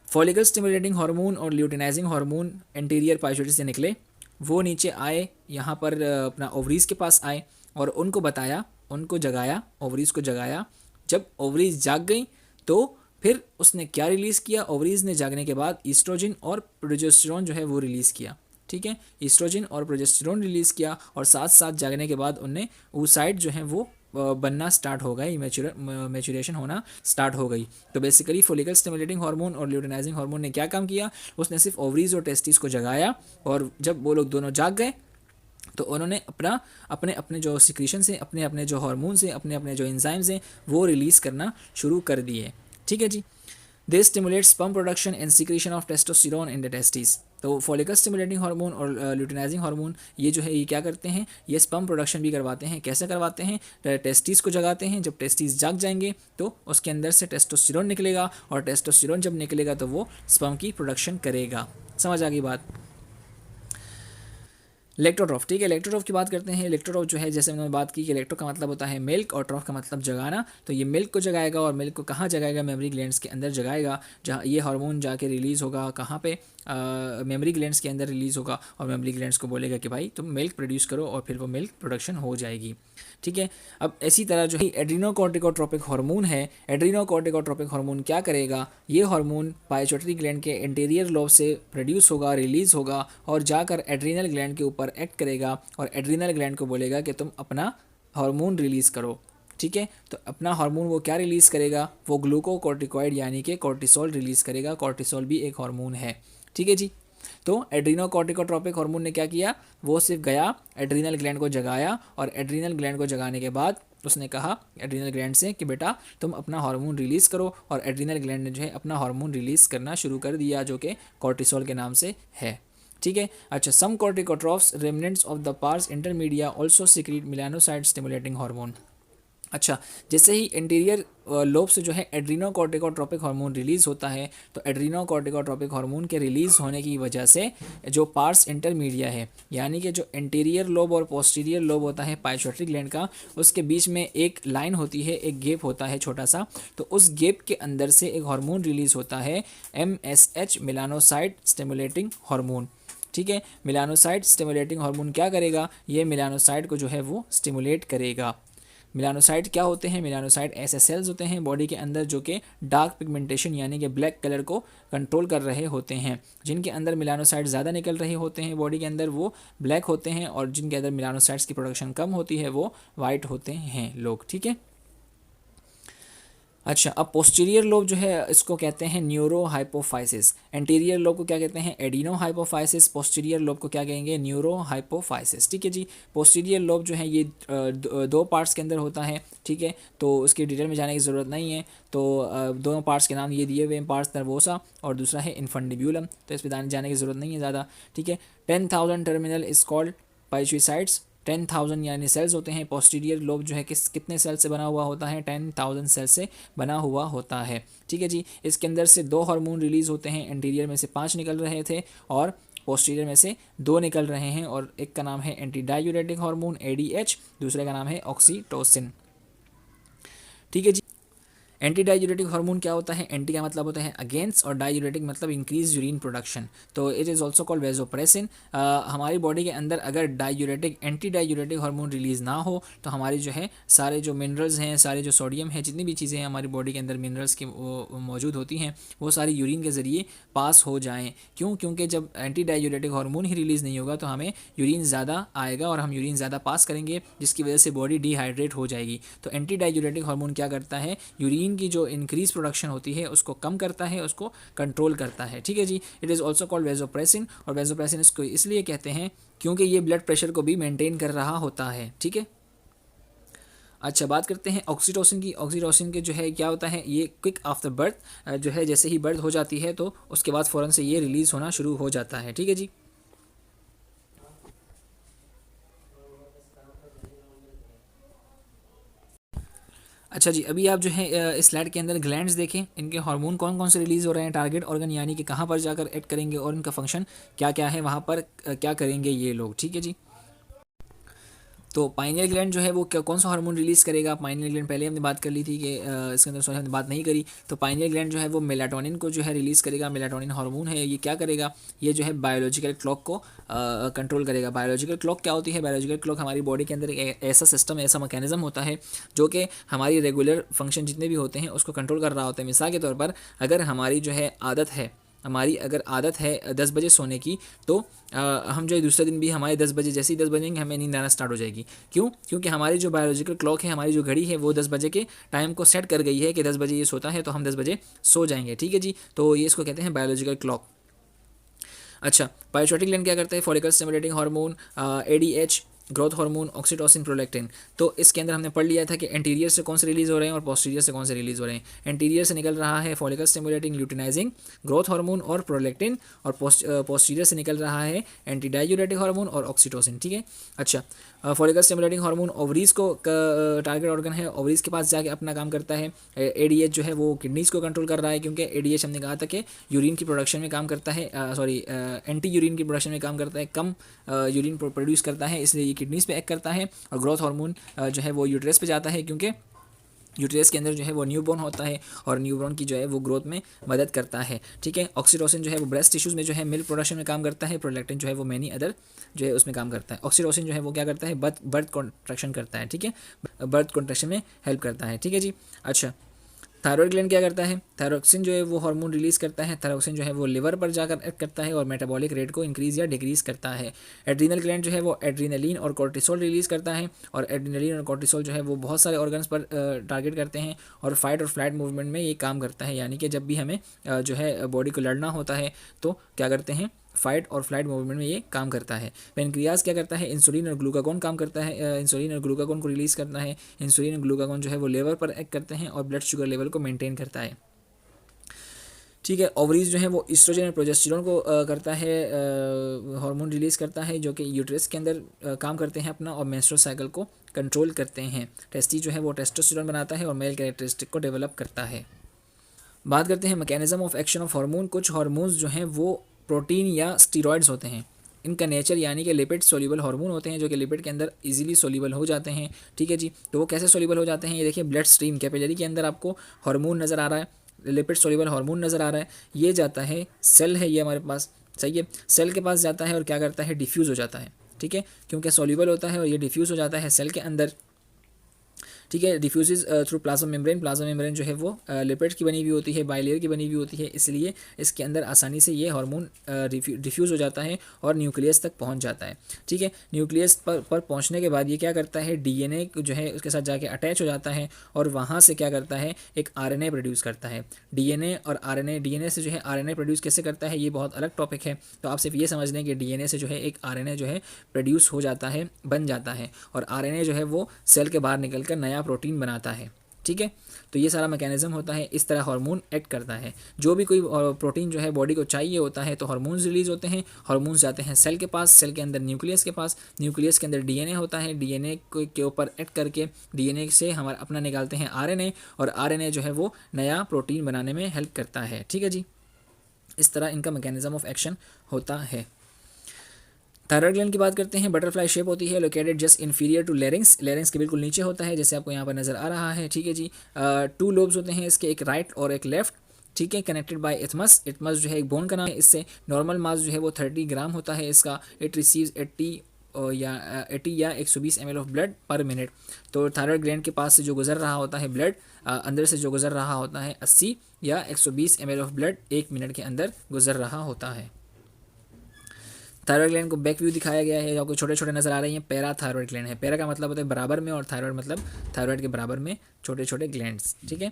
[SPEAKER 1] फॉलिकल स्टिमुलेटिंग हार्मोन और ल्यूटिनाइजिंग हार्मोन एंटीरियर पाइट्यूटरी से निकले, वो नीचे आए, यहाँ पर अपना ओवरीज के पास आए, और उनको बताया, उनको जगाया, ओवरीज को जगाया। जब ओवरीज जाग गई तो फिर उसने क्या रिलीज़ किया? ओवरीज ने जागने के बाद ईस्ट्रोजन और प्रोजेस्टेरॉन जो है वो रिलीज़ किया। ठीक है, ईस्ट्रोजन और प्रोजेस्टेरॉन रिलीज़ किया, और साथ साथ जागने के बाद उनने oocyte जो है वो बनना स्टार्ट हो गई, मैच्योरेशन होना स्टार्ट हो गई। तो बेसिकली फॉलिकल स्टिमुलेटिंग हार्मोन और ल्यूटिनाइजिंग हार्मोन ने क्या काम किया? उसने सिर्फ ओवरीज और टेस्टिस को जगाया, और जब वो लोग दोनों जाग गए तो उन्होंने अपने अपने जो सिक्रीशन से, अपने अपने जो हार्मोन से, अपने अपने जो एंजाइम्स हैं वो रिलीज़ करना शुरू कर दिए। ठीक है जी। They stimulate sperm production and secretion of testosterone in the testis. तो फॉलिकल स्टिमुलेटिंग हार्मोन और ल्यूटिनाइजिंग हार्मोन ये जो है ये क्या करते हैं? ये स्पर्म प्रोडक्शन भी करवाते हैं। कैसे करवाते हैं? टेस्टिस को जगाते हैं। जब टेस्टिस जाग जाएंगे तो उसके अंदर से टेस्टोस्टेरोन निकलेगा, और टेस्टोस्टेरोन जब निकलेगा तो वो स्पर्म की प्रोडक्शन करेगा। समझ आ गई बात? इलेक्ट्रोट्रॉफ। ठीक है, इलेक्ट्रोट्रॉफ की बात करते हैं। इलेक्ट्रोट्रॉफ जो है, जैसे मैंने बात की कि इलेक्ट्रो का मतलब होता है मिल्क और ट्रॉफ का मतलब जगाना, तो ये मिल्क को जगाएगा, और मिल्क को कहाँ जगाएगा? मेमरी ग्लैंड्स के अंदर जगाएगा, जहाँ ये हार्मोन जाके रिलीज़ होगा, कहाँ पे? मेमरी ग्लैंड्स के अंदर रिलीज़ होगा और मेमरी ग्लैंड्स को बोलेगा कि भाई तुम मिल्क प्रोड्यूस करो और फिर वो मिल्क प्रोडक्शन हो जाएगी। ठीक है। अब इसी तरह जो है एड्रीनोकॉर्टिकोट्रोपिक हार्मोन है, एड्रीनोकॉर्टिकोट्रोपिक हार्मोन क्या करेगा, ये हार्मोन पाइट्यूटरी ग्लैंड के इंटीरियर लोब से प्रोड्यूस होगा, रिलीज़ होगा और जाकर एड्रीनल ग्लैंड के ऊपर एक्ट करेगा और एड्रीनल ग्लैंड को बोलेगा कि तुम अपना हार्मोन रिलीज़ करो। ठीक है। तो अपना हार्मोन वो क्या रिलीज़ करेगा, वो ग्लूकोकॉर्टिकॉइड यानी कि कॉर्टिसोल रिलीज़ करेगा। कॉर्टिसोल भी एक हार्मोन है। ठीक है जी। तो एड्रीनोकॉर्टिकोट्रोपिक हार्मोन ने क्या किया, वो सिर्फ गया एड्रीनल ग्लैंड को जगाया और एड्रीनल ग्लैंड को जगाने के बाद उसने कहा एड्रीनल ग्लैंड से कि बेटा तुम अपना हार्मोन रिलीज़ करो और एड्रीनल ग्लैंड ने जो है अपना हार्मोन रिलीज़ करना शुरू कर दिया जो कि कॉर्टिसोल के नाम से है। ठीक है। अच्छा, some corticotrophs remnants of the pars intermedia also secrete melanocyte stimulating hormone. अच्छा, जैसे ही इंटीरियर लोब से जो है एड्रीनोकॉर्टिकोट्रोपिक हार्मोन रिलीज़ होता है तो एड्रीनोकॉर्टिकोट्रोपिक हार्मोन के रिलीज़ होने की वजह से जो पार्स इंटरमीडिया है यानी कि जो इंटीरियर लोब और पोस्टीरियर लोब होता है पाइट्यूटरी ग्लैंड का, उसके बीच में एक लाइन होती है, एक गैप होता है छोटा सा, तो उस गैप के अंदर से एक हार्मोन रिलीज़ होता है MSH मेलानोसाइट स्टिमुलेटिंग हार्मोन। ठीक है। मेलानोसाइट स्टिमुलेटिंग हार्मोन क्या करेगा, ये मेलानोसाइट को जो है वो स्टिमुलेट करेगा। मेलानोसाइट क्या होते हैं, मेलानोसाइट ऐसे सेल्स होते हैं बॉडी के अंदर जो कि डार्क पिगमेंटेशन यानी कि ब्लैक कलर को कंट्रोल कर रहे होते हैं। जिनके अंदर मेलानोसाइट ज़्यादा निकल रहे होते हैं बॉडी के अंदर वो ब्लैक होते हैं और जिनके अंदर मेलानोसाइट्स की प्रोडक्शन कम होती है वो वाइट होते हैं लोग। ठीक है। अच्छा, अब पोस्टीरियर लोब जो है इसको कहते हैं न्यूरो हाइपोफाइसिस, एंटीरियर लोब को क्या कहते हैं एडिनो हाइपोफाइसिस, पोस्टीरियर लोब को क्या कहेंगे न्यूरो हाइपोफाइसिस। ठीक है जी। पोस्टीरियर लोब जो है ये दो पार्ट्स के अंदर होता है। ठीक है। तो उसकी डिटेल में जाने की ज़रूरत नहीं है। तो दोनों पार्ट्स के नाम ये दिए हुए हैं, पार्ट्स नर्वोसा और दूसरा है इन्फंडिब्यूलम, तो इस पर जाने की ज़रूरत नहीं है ज़्यादा। ठीक है। 10,000 टर्मिनल इज कॉल्ड पाइट्यूसाइट्स, 10,000 यानी सेल्स होते हैं। पोस्टीरियर लोब जो है कितने सेल से बना हुआ होता है, 10,000 सेल से बना हुआ होता है। ठीक है जी। इसके अंदर से 2 हार्मोन रिलीज़ होते हैं, इंटीरियर में से 5 निकल रहे थे और पोस्टीरियर में से 2 निकल रहे हैं और एक का नाम है एंटी डायूरेटिक हार्मोन ADH, दूसरे का नाम है ऑक्सीटोसिन। ठीक है जी। एंटी डायूरेटिक हार्मोन क्या होता है, एंटी का मतलब होता है अगेंस्ट और डायूरेटिक मतलब इंक्रीज यूरिन प्रोडक्शन, तो it is also called vasopressin. हमारी बॉडी के अंदर अगर diuretic anti diuretic hormone release ना हो तो हमारी जो है सारे जो मिनरल्स हैं, सारे जो सोडियम है, जितनी भी चीज़ें हैं हमारी बॉडी के अंदर मिनरल्स की मौजूद होती हैं वो सारी यूरिन के ज़रिए पास हो जाएँ। क्यों? क्योंकि जब एंटी डायूरेटिक हार्मोन ही रिलीज़ नहीं होगा तो हमें यूरिन ज़्यादा आएगा और हम यूरिन ज़्यादा पास करेंगे जिसकी वजह से बॉडी डिहाइड्रेट हो जाएगी। तो एंटी डायूरेटिक हार्मोन क्या करता है, यूरिन की जो इंक्रीज प्रोडक्शन होती है उसको कम करता है, उसको कंट्रोल करता है। ठीक है जी। It is also called vasopressin और वेजोप्रेसिन इसको इसलिए कहते हैं क्योंकि ये ब्लड प्रेशर को भी मेंटेन कर रहा होता है। ठीक है। अच्छा, बात करते हैं ऑक्सीटोसिन की। ऑक्सीटोसिन के जो है क्या होता है, ये क्विक आफ्टर बर्थ जो है जैसे ही बर्थ हो जाती है तो उसके बाद फ़ौरन से ये रिलीज़ होना शुरू हो जाता है। ठीक है जी। अच्छा जी, अभी आप जो है इस स्लाइड के अंदर ग्लैंड्स देखें, इनके हार्मोन कौन कौन से रिलीज़ हो रहे हैं, टारगेट ऑर्गन यानी कि कहाँ पर जाकर एक्ट करेंगे और इनका फंक्शन क्या क्या है, वहाँ पर क्या करेंगे ये लोग। ठीक है जी। तो पाइनियल ग्लैंड जो है वो कौन सा हार्मोन रिलीज़ करेगा, पाइनियल ग्लैंड पहले हमने बात कर ली थी कि इसके अंदर सॉरी हमने बात नहीं करी। तो पाइनियल ग्लैंड जो है वो मेलाटोनिन को जो है रिलीज़ करेगा। मेलाटोनिन हार्मोन है, ये क्या करेगा, ये जो है बायोलॉजिकल क्लॉक को कंट्रोल करेगा। बायोलॉजिकल क्लॉक क्या होती है, बायोलॉजिकल क्लॉक हमारी बॉडी के अंदर एक ऐसा सिस्टम, ऐसा मैकेनिज्म होता है जो कि हमारी रेगुलर फंक्शन जितने भी होते हैं उसको कंट्रोल कर रहा होता है। मिसाल के तौर पर अगर हमारी जो है आदत है, हमारी अगर आदत है 10 बजे सोने की तो हम जो है दूसरे दिन भी हमारे 10 बजे, जैसे ही 10 बजेंगे हमें नींद आना स्टार्ट हो जाएगी। क्यों? क्योंकि हमारी जो बायोलॉजिकल क्लॉक है, हमारी जो घड़ी है वो 10 बजे के टाइम को सेट कर गई है कि 10 बजे ये सोता है तो हम 10 बजे सो जाएंगे। ठीक है जी। तो ये इसको कहते हैं बायोलॉजिकल क्लॉक। अच्छा, पाइट्यूटरी ग्लैंड क्या करता है, follicle stimulating hormone ADH, growth hormone, oxytocin, prolactin. तो इसके अंदर हमने पढ़ लिया था कि एंटीरियर से कौन से रिलीज़ हो रहे हैं और पोस्टीरियर से कौन से रिलीज़ हो रहे हैं। एंटीरियर से निकल रहा है follicle stimulating luteinising growth hormone और प्रोलैक्टिन और पोस्टीरियर से निकल रहा है एंटी डायूरेटिक हार्मोन और ऑक्सीटोसिन। ठीक है। अच्छा, फॉलिकल स्टिमुलेटिंग हार्मोन ओवरीज को टारगेट ऑर्गन है, ओवरीज के पास जाके अपना काम करता है। ADH जो है वो किडनीज़ को कंट्रोल कर रहा है क्योंकि ADH हमने कहा था कि यूरिन की प्रोडक्शन में काम करता है, सॉरी एंटी यूरिन की प्रोडक्शन में काम करता है, कम यूरिन प्रोड्यूस करता है, इसलिए ये किडनीज़ पे एक्ट करता है। और ग्रोथ हार्मोन जो है वो यूट्रस पे जाता है क्योंकि यूट्रस के अंदर जो है वो न्यूबॉर्न होता है और न्यूबॉर्न की जो है वो ग्रोथ में मदद करता है। ठीक है, ऑक्सीटोसिन जो है वो ब्रेस्ट टिश्यूज़ में जो है मिल्क प्रोडक्शन में काम करता है। प्रोलैक्टिन जो है वो मैनी अदर जो है उसमें काम करता है। ऑक्सीटोसिन जो है वो क्या करता है, बर्थ कॉन्ट्रैक्शन करता है। ठीक है, बर्थ कॉन्ट्रैक्शन में हेल्प करता है। ठीक है जी। अच्छा, थायरॉयड ग्लैंड क्या करता है, थायरोक्सिन जो है वो हार्मोन रिलीज़ करता है। थायरोक्सिन जो है वो लिवर पर जाकर एक्ट करता है और मेटाबॉलिक रेट को इंक्रीज़ या डिक्रीज़ करता है। एड्रीनल ग्लैंड जो है वो एड्रीनलिन और कॉर्टिसोल रिलीज़ करता है और एड्रीनलिन और कॉर्टिसोल जो है वो बहुत सारे ऑर्गन्स पर टारगेट करते हैं और फाइट और फ्लाइट मूवमेंट में ये काम करता है। यानी कि जब भी हमें जो है बॉडी को लड़ना होता है तो क्या करते हैं, फाइट और फ्लाइट मूवमेंट में ये काम करता है। पेनक्रियाज क्या करता है, इंसुलिन और ग्लूकागोन काम करता है। इंसुलिन और ग्लूकागोन को रिलीज़ करता है। इंसुलिन और ग्लूकागोन जो है वो लेवर पर एक्ट करते हैं और ब्लड शुगर लेवल को मेंटेन करता है। ठीक है, ओवरीज जो है वो ईस्ट्रोजन और प्रोजेस्टेरोन को करता है, हार्मोन रिलीज़ करता है जो कि यूट्रस के अंदर काम करते हैं अपना और मेंस्ट्रुअल साइकिल को कंट्रोल करते हैं। टेस्टी जो है वो टेस्टोस्टेरोन बनाता है और मेल कैरेक्टरिस्टिक को डेवलप करता है। बात करते हैं mechanism of action of hormone. कुछ हार्मोन्स जो हैं वो प्रोटीन या स्टीरॉयड्स होते हैं। इनका नेचर यानी कि लिपिड सोल्यूबल हार्मोन होते हैं जो कि लिपिड के अंदर इजीली सोल्यूबल हो जाते हैं। ठीक है जी, तो वो कैसे सोल्यूबल हो जाते हैं, ये देखिए ब्लड स्ट्रीम कैपिलरी के अंदर आपको हार्मोन नज़र आ रहा है, लिपिड सोल्यूबल हार्मोन नज़र आ रहा है। ये जाता है, सेल है ये हमारे पास, सही है, सेल के पास जाता है और क्या करता है, डिफ्यूज़ हो जाता है। ठीक है, क्योंकि सोल्यूबल होता है और ये डिफ्यूज़ हो जाता है सेल के अंदर। ठीक है, diffuse through plasma membrane. Plasma membrane जो है वो लिपिड्स की बनी हुई होती है, बाइलेयर की बनी हुई होती है, इसलिए इसके अंदर आसानी से ये हार्मोन डिफ्यूज़ हो जाता है और न्यूक्लियस तक पहुंच जाता है। ठीक है, न्यूक्लियस पर पहुंचने के बाद ये क्या करता है, डीएनए जो है उसके साथ जाके अटैच हो जाता है और वहाँ से क्या करता है, एक आरएनए प्रोड्यूस करता है। डीएनए और आरएनए, डीएनए से जो है आरएनए प्रोड्यूस कैसे करता है ये बहुत अलग टॉपिक है, तो आप सिर्फ ये समझ लें कि डीएनए से जो है एक आरएनए जो है प्रोड्यूस हो जाता है, बन जाता है और आरएनए जो है वो सेल के बाहर निकल कर नया प्रोटीन बनाता है। ठीक है, तो ये सारा मैकेनिज्म होता है, इस तरह हार्मोन एक्ट करता है। जो भी कोई प्रोटीन जो है बॉडी को चाहिए होता है तो हार्मोन्स रिलीज होते हैं, हार्मोन्स जाते हैं सेल के पास, सेल के अंदर न्यूक्लियस के पास, न्यूक्लियस के अंदर डीएनए होता है, डीएनए के ऊपर एक्ट करके डीएनए से हमारा अपना निकालते हैं आरएनए और आरएनए जो है वो नया प्रोटीन बनाने में हेल्प करता है। ठीक है जी, इस तरह इनका मैकेनिज्म ऑफ एक्शन होता है। थायराइड ग्लैंड की बात करते हैं, बटरफ्लाई शेप होती है, located just inferior to larynx, larynx के बिल्कुल नीचे होता है जैसे आपको यहाँ पर नज़र आ रहा है। ठीक है जी, 2 लोब्स होते हैं इसके, एक राइट और एक लेफ्ट। ठीक है, कनेक्टेड बाय इथमस, इथमस जो है एक बोन का नाम है। इससे नॉर्मल मास जो है वो 30 ग्राम होता है इसका। इट रिसीव्स 80 या 120 ml ऑफ ब्लड पर मिनट। तो थायराइड ग्लैंड के पास से जो गुजर रहा होता है ब्लड, अंदर से जो गुजर रहा होता है 80 या 120 ml ऑफ ब्लड 1 मिनट के अंदर गुजर रहा होता है। थायराइड ग्लैंड को बैक व्यू दिखाया गया है, आपको छोटे छोटे नजर आ रही हैं, पैरा थायराइड ग्लैंड है। पैरा का मतलब होता है बराबर में और थायराइड मतलब थायराइड के बराबर में छोटे छोटे ग्लैंड्स। ठीक है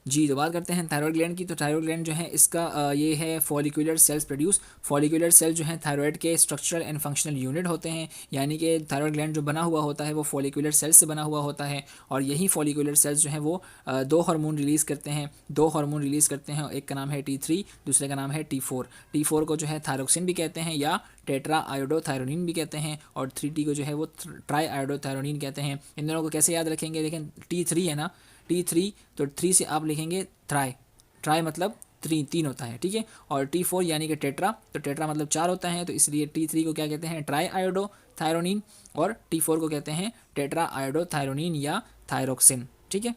[SPEAKER 1] जी, तो बात करते हैं थायराइड ग्लैंड की। तो थायराइड ग्लैंड जो है इसका ये है follicular cells produce. Follicular cell जो है थायराइड के स्ट्रक्चरल एंड फंक्शनल यूनिट होते हैं, यानी कि थायराइड ग्लैंड जो बना हुआ होता है वो फॉलिकुलर सेल्स से बना हुआ होता है और यही फॉलिकुलर सेल्स जो है वो 2 हार्मोन रिलीज़ करते हैं। 2 हार्मोन रिलीज़ करते हैं, एक का नाम है T3, दूसरे का नाम है T4। T4 को जो है थायरोक्सिन भी कहते हैं या टेट्रा आयोडोथायरोनिन भी कहते हैं और 3T को जो है वो ट्राई आयोडोथायरोनिन कहते हैं। इन दोनों को कैसे याद रखेंगे, देखें T3 है ना, T3 तो 3 से आप लिखेंगे ट्राई, ट्राई मतलब 3 होता है। ठीक है, और T4 यानी कि टेट्रा, तो टेट्रा मतलब 4 होता है, तो इसलिए T3 को क्या कहते हैं, ट्राई आयोडोथायरोनिन और T4 को कहते हैं टेट्रा आयोडोथायरोनिन या थायरोक्सिन। ठीक है,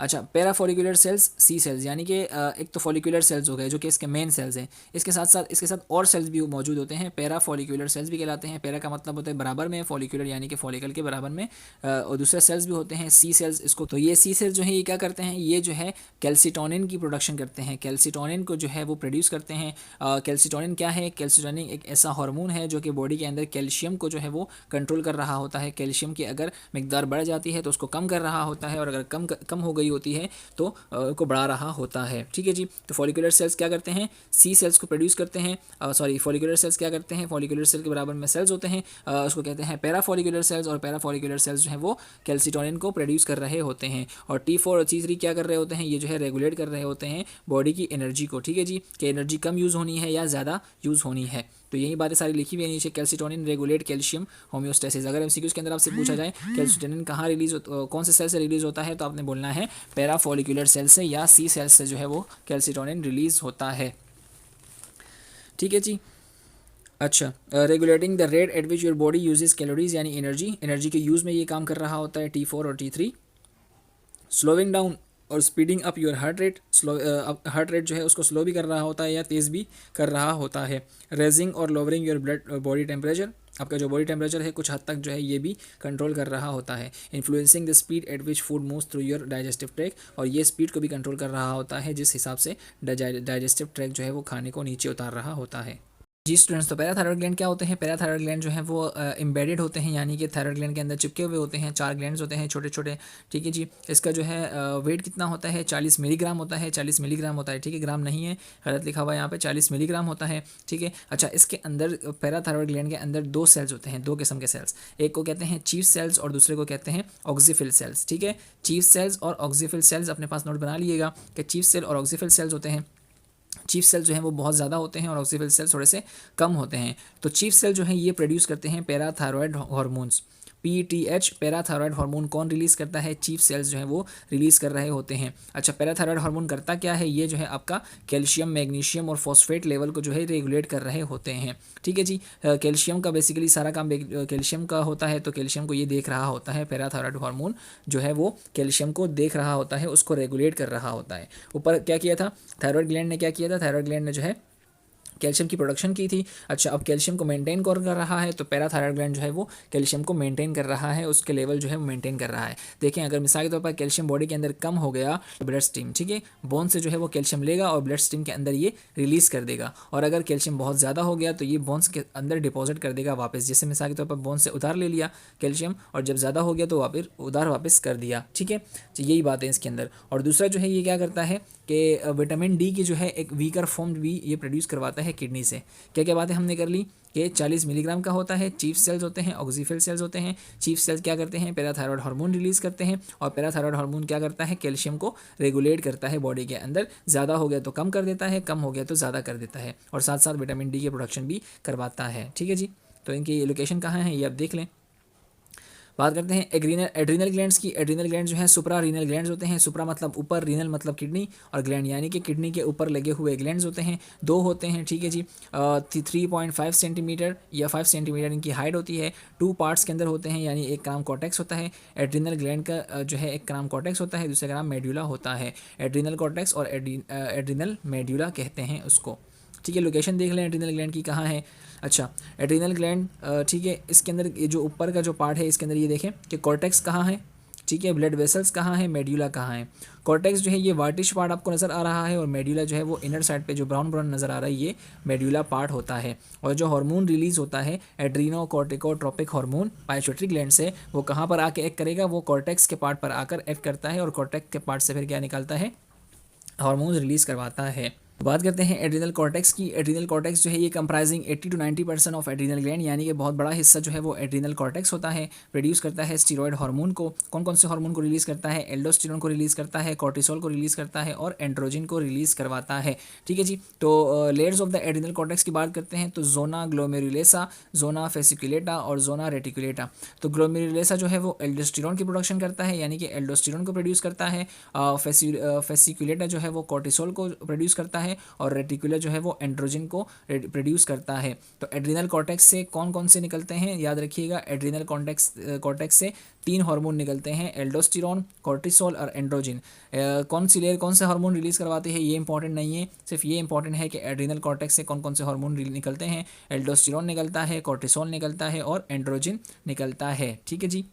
[SPEAKER 1] अच्छा, पैराफोलिकुलर सेल्स, सी सेल्स, यानी कि एक तो फॉलिकुलर सेल्स हो गए जो कि इसके मेन सेल्स हैं, इसके साथ और सेल्स भी मौजूद होते हैं, पैराफोलिकुलर सेल्स भी कहलाते हैं। पैरा का मतलब होता है बराबर में, फॉलिकुलर यानी कि फॉलिकल के बराबर में, और दूसरे सेल्स भी होते हैं सी सेल्स इसको। तो ये सी सेल्स जो है ये क्या करते हैं, ये जो है कैल्सिटोनिन की प्रोडक्शन करते हैं, कैल्सिटोनिन को जो है वो प्रोड्यूस करते हैं। कैल्सिटोनिन क्या है, कैल्सिटोनिन एक ऐसा हार्मोन है जो कि बॉडी के अंदर कैल्शियम को जो है वो कंट्रोल कर रहा होता है। कैल्शियम की अगर मिकदार बढ़ जाती है तो उसको कम कर रहा होता है और अगर कम हो गई होती है तो को बढ़ा रहा होता है। ठीक है जी, तो फॉलिकुलर सेल्स क्या करते हैं, सी सेल्स को प्रोड्यूस करते हैं, फॉलिकुलर सेल्स क्या करते हैं, फॉलिकुलर सेल के बराबर में सेल्स होते हैं, उसको कहते हैं पैराफॉलिकुलर सेल्स, और पैराफॉलिकुलर सेल्स जो है वो कैल्सिटोनिन को प्रोड्यूस कर रहे होते हैं। और T4 और T3 क्या कर रहे होते हैं, ये जो है रेगुलेट कर रहे होते हैं बॉडी की एनर्जी को। ठीक है जी, कि एनर्जी कम यूज़ होनी है या ज़्यादा यूज़ होनी है, तो यही बातें सारी लिखी हुई है नीचे। Calcitonin regulate calcium homeostasis. अगर एमसीक्यूज के अंदर आपसे पूछा जाए कैल्सिटोनिन कहाँ रिलीज कौन से सेल से रिलीज होता है, तो आपने बोलना है पैराफॉलिकुलर सेल से या सी सेल से जो है वो कैल्सिटोनिन रिलीज होता है। ठीक है जी, अच्छा, regulating the rate at which your body uses calories, यानी एनर्जी के यूज़ में ये काम कर रहा होता है T4 और T3। स्लोइंग डाउन और speeding up your heart rate. Heart rate जो है उसको स्लो भी कर रहा होता है या तेज़ भी कर रहा होता है। रेजिंग और lowering your blood body temperature, आपका जो बॉडी टेम्परेचर है कुछ हद तक जो है ये भी कंट्रोल कर रहा होता है। Influencing the speed at which food moves through your digestive track, और ये स्पीड को भी कंट्रोल कर रहा होता है जिस हिसाब से डाइजेस्टिव ट्रैक जो है वो खाने को नीचे उतार रहा होता है। जी स्टूडेंट्स, तो पैराथायरॉयड ग्लैंड क्या होते हैं? पैराथायरॉयड ग्लैंड जो है वो एम्बेडेड होते हैं, यानी कि थायरॉयड ग्लैंड के अंदर चिपके हुए होते हैं। 4 ग्लैंड्स होते हैं छोटे छोटे, ठीक है जी। इसका जो है वेट कितना होता है? 40 मिलीग्राम होता है। 40 मिलीग्राम होता है, ठीक है, ग्राम नहीं है, गलत लिखा हुआ है यहाँ पे, 40 मिलीग्राम होता है, ठीक है। अच्छा, इसके अंदर पैराथायरॉयड ग्लैंड के अंदर 2 सेल्स होते हैं, 2 किस्म के सेल्स। एक को कहते हैं चीफ सेल्स और दूसरे को कहते हैं ऑक्सीफिल सेल्स, ठीक है। चीफ सेल्स और ऑक्सीफिल सेल्स अपने पास नोट बना लीजिएगा कि चीफ सेल और ऑक्सीफिल सेल्स होते हैं। चीफ सेल जो हैं वो बहुत ज़्यादा होते हैं और ऑक्सीफिल सेल थोड़े से कम होते हैं। तो चीफ सेल जो हैं ये प्रोड्यूस करते हैं parathyroid hormones, PTH। Parathyroid hormone कौन रिलीज़ करता है? चीफ सेल्स जो हैं वो रिलीज़ कर रहे होते हैं। अच्छा, पैराथायरॉयड हार्मोन करता क्या है? ये जो है आपका कैल्शियम, मैग्नीशियम और फॉस्फेट लेवल को जो है रेगुलेट कर रहे होते हैं, ठीक है जी। कैल्शियम का बेसिकली सारा काम कैल्शियम का होता है, तो कैल्शियम को ये देख रहा होता है, पैराथायरॉयड हार्मोन जो है वो कैल्शियम को देख रहा होता है, उसको रेगुलेट कर रहा होता है। ऊपर क्या किया था थायरॉयड ग्लैंड ने? क्या किया था थायरॉयड ग्लैंड ने? जो है कैल्शियम की प्रोडक्शन की थी। अच्छा, अब कैल्शियम को मेंटेन कर रहा है, तो पैराथायरॉयड ग्लैंड जो है वो कैल्शियम को मेंटेन कर रहा है, उसके लेवल जो है वो मेंटेन कर रहा है। देखें, अगर मिसाल के तौर पर कैल्शियम बॉडी के अंदर कम हो गया, ब्लड स्ट्रीम, ठीक है, बोन से जो है वो कैल्शियम लेगा और ब्लड स्ट्रीम के अंदर ये रिलीज़ कर देगा। और अगर कैल्शियम बहुत ज़्यादा हो गया तो ये बोन्स के अंदर डिपॉजिट कर देगा वापस। जैसे मिसाल के तौर पर बोन से उधार ले लिया कैल्शियम, और जब ज़्यादा हो गया तो वापस उधार वापस कर दिया, ठीक है। तो यही बात है इसके अंदर। और दूसरा जो है ये क्या करता है कि विटामिन डी की जो है एक वीकर फॉर्म भी ये प्रोड्यूस करवाता है किडनी से। क्या क्या बातें हमने कर ली कि 40 मिलीग्राम का होता है, चीफ सेल्स होते हैं, ऑक्सीफिल सेल्स होते हैं। चीफ सेल्स क्या करते हैं? पैराथायरॉयड हार्मोन रिलीज़ करते हैं, और पैराथायरॉयड हार्मोन क्या करता है? कैल्शियम को रेगुलेट करता है बॉडी के अंदर, ज़्यादा हो गया तो कम कर देता है, कम हो गया तो ज़्यादा कर देता है, और साथ साथ विटामिन डी की प्रोडक्शन भी करवाता है, ठीक है जी। तो इनकी लोकेशन कहाँ है ये आप देख लें। बात करते हैं एड्रीनल ग्लैंड्स की। एड्रीनल ग्लैंड जो है सुप्रा रीनल ग्लैंड्स होते हैं। सुप्रा मतलब ऊपर, रीनल मतलब किडनी, और ग्लैंड यानी कि किडनी के ऊपर लगे हुए ग्लैंड्स होते हैं। 2 होते हैं, ठीक है जी। 3.5 सेंटीमीटर या 5 सेंटीमीटर इनकी हाइट होती है। 2 पार्ट्स के अंदर होते हैं, यानी एक का नाम कॉर्टेक्स होता है। एड्रीनल ग्लैंड का जो है एक का नाम कॉर्टेक्स होता है, दूसरे का नाम मेड्यूला होता है। एड्रीनल कॉर्टेक्स और एड्रीनल मेड्यूला कहते हैं उसको, ठीक है। लोकेशन देख लें एड्रीनल ग्लैंड की कहाँ है। अच्छा, एड्रीनल ग्लैंड, ठीक है, इसके अंदर ये जो ऊपर का जो पार्ट है इसके अंदर ये देखें कि कॉर्टेक्स कहाँ है, ठीक है, ब्लड वेसल्स कहाँ है, मेड्यूला कहाँ है। कॉर्टेक्स जो है ये वाटिश पार्ट आपको नज़र आ रहा है, और मेड्यूला जो है वो इनर साइड पे जो ब्राउन ब्राउन नज़र आ रहा है ये मेड्यूला पार्ट होता है। और जो हार्मोन रिलीज़ होता है एड्रीनो कॉर्टिकोट्रोपिक हार्मोन पाइट्यूटरी ग्लैंड से, वो कहाँ पर आके एक्ट करेगा? वो कॉर्टेक्स के पार्ट पर आकर एक्ट करता है, और कॉर्टेक्स के पार्ट से फिर क्या निकलता है? हार्मोन रिलीज़ करवाता है। बात करते हैं एड्रीनल कॉर्टेक्स की। एड्रीनल कॉर्टेक्स जो है ये comprising 80 to 90% of adrenal gland, यानी कि बहुत बड़ा हिस्सा जो है वो एड्रीनल कॉर्टेक्स होता है। प्रोड्यूस करता है स्टीरॉयड हार्मोन को। कौन कौन से हार्मोन को रिलीज़ करता है? एल्डोस्टेरोन को रिलीज़ करता है, कॉर्टिसोल को रिलीज़ करता है, और एंड्रोजिन को रिलीज़ करवाता है, ठीक है जी। तो layers of the adrenal cortex की बात करते हैं तो जोना ग्लोमेरुलेसा, जोना फेसिकुलेटा और जोना रेटिकुलेटा। तो ग्लोमेरुलेसा जो है वो एल्डोस्टेरोन की प्रोडक्शन करता है, यानी कि एल्डोस्टेरोन को प्रोड्यूस करता है। फेसिकुलेटा जो है वो कॉर्टिसोल को प्रोड्यूस करता है, और रेटिकुलर जो है वो एंड्रोजिन को प्रोड्यूस करता है। तो एड्रीनल कॉर्टेक्स से कौन कौन से निकलते हैं? याद रखिएगा, एड्रीनल कॉर्टेक्स से 3 हार्मोन निकलते हैं, एल्डोस्टेरोन, कॉर्टिसोल और एंड्रोजिन। कौन सी लेयर कौन से हार्मोन रिलीज़ करवाते हैं ये इंपॉर्टेंट नहीं है, सिर्फ ये इंपॉर्टेंट है कि एड्रीनल कॉर्टेक्स से कौन कौन से हार्मोन निकलते हैं। एल्डोस्टेरोन निकलता है, कॉर्टिसोल निकलता है, और एंड्रोजिन निकलता है, ठीक है जी।